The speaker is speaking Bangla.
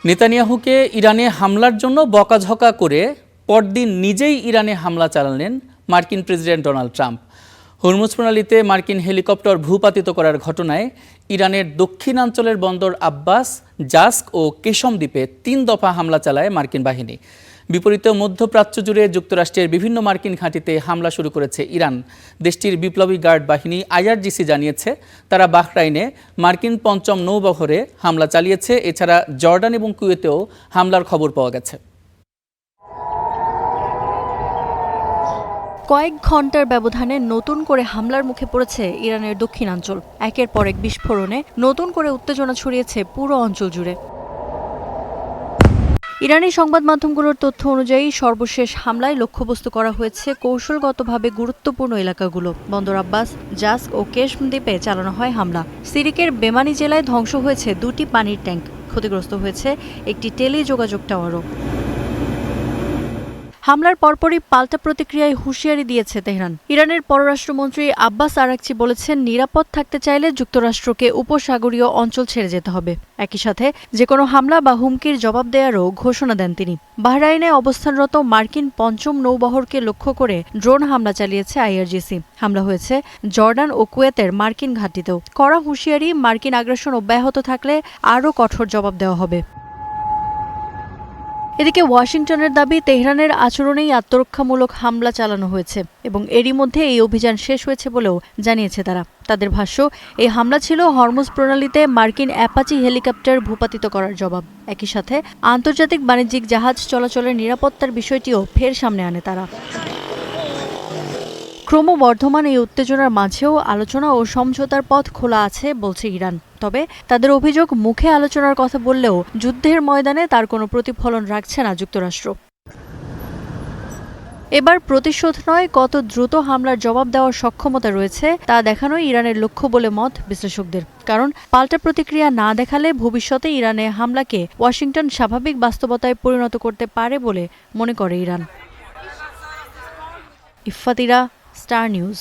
নেতানিয়াহুকে ইরানে হামলার জন্য বকাঝকা করে পরদিন নিজেই ইরানে হামলা চালালেন মার্কিন প্রেসিডেন্ট ডোনাল্ড ট্রাম্প। হরমুজ প্রণালীতে মার্কিন হেলিকপ্টার ভূপাতিত করার ঘটনায় ইরানের দক্ষিণাঞ্চলের বন্দর আব্বাস, জাস্ক ও কেশম দ্বীপে ৩ দফা হামলা চালায় মার্কিন বাহিনী। বিপরীতে মধ্যপ্রাচ্য জুড়ে যুক্তরাষ্ট্রের বিভিন্ন মার্কিন ঘাঁটিতে হামলা শুরু করেছে ইরান। দেশটির বিপ্লবী গার্ড বাহিনী IRGC জানিয়েছে তারা বাহরাইনে মার্কিন ৫ম নৌবহরে হামলা চালিয়েছে। এছাড়া জর্ডান এবং কুয়েতেও হামলার খবর পাওয়া গেছে। কয়েক ঘন্টার ব্যবধানে নতুন করে হামলার মুখে পড়েছে ইরানের দক্ষিণাঞ্চল। একের পর এক বিস্ফোরণে নতুন করে উত্তেজনা ছড়িয়েছে পুরো অঞ্চল জুড়ে। ইরানি সংবাদ মাধ্যমগুলোর তথ্য অনুযায়ী সর্বশেষ হামলায় লক্ষ্যবস্তু করা হয়েছে কৌশলগতভাবে গুরুত্বপূর্ণ এলাকাগুলো। বন্দর আব্বাস, জাস্ক ও কেশম দ্বীপে চালানো হয় হামলা। সিরিকের বেমানি জেলায় ধ্বংস হয়েছে 2টি পানির ট্যাঙ্ক, ক্ষতিগ্রস্ত হয়েছে একটি টেলিযোগাযোগ টাওয়ারও। হামলার পরপরই পাল্টা প্রতিক্রিয়ায় হুঁশিয়ারি দিয়েছে তেহরান। ইরানের পররাষ্ট্রমন্ত্রী আব্বাস আরাকচি বলেছেন, নিরাপদ থাকতে চাইলে যুক্তরাষ্ট্রকে উপসাগরীয় অঞ্চল ছেড়ে যেতে হবে। একই সাথে যে কোনো হামলা বা হুমকির জবাব দেওয়ারও ঘোষণা দেন তিনি। বাহরাইনে অবস্থানরত মার্কিন ৫ম নৌবহরকে লক্ষ্য করে ড্রোন হামলা চালিয়েছে IRGC। হামলা হয়েছে জর্ডান ও কুয়েতের মার্কিন ঘাঁটিতেও। কড়া হুঁশিয়ারি, মার্কিন আগ্রাসন অব্যাহত থাকলে আরও কঠোর জবাব দেওয়া হবে। এদিকে ওয়াশিংটনের দাবি, তেহরানের আচরণেই আত্মরক্ষামূলক হামলা চালানো হয়েছে এবং এরই মধ্যে এই অভিযান শেষ হয়েছে বলেও জানিয়েছে তারা। তাদের ভাষ্য, এই হামলা ছিল হরমুজ প্রণালীতে মার্কিন অ্যাপাচি হেলিকপ্টার ভূপাতিত করার জবাব। একই সাথে আন্তর্জাতিক বাণিজ্যিক জাহাজ চলাচলের নিরাপত্তার বিষয়টিও ফের সামনে আনে তারা। ক্রমবর্ধমান এই উত্তেজনার মাঝেও আলোচনা ও সমঝোতার পথ খোলা আছে বলছে ইরান। তবে তাদের অভিযোগ, মুখে আলোচনার কথা বললেও যুদ্ধের ময়দানে তার কোনো প্রতিফলন রাখছে না যুক্তরাষ্ট্র। এবার প্রতিশোধ নয়, কত দ্রুত হামলার জবাব দেওয়ার সক্ষমতা রয়েছে তা দেখানোই ইরানের লক্ষ্য বলে মত বিশ্লেষকদের। কারণ পাল্টা প্রতিক্রিয়া না দেখালে ভবিষ্যতে ইরানে হামলাকে ওয়াশিংটন স্বাভাবিক বাস্তবতায় পরিণত করতে পারে বলে মনে করে Iran. Iffat Ira, star news.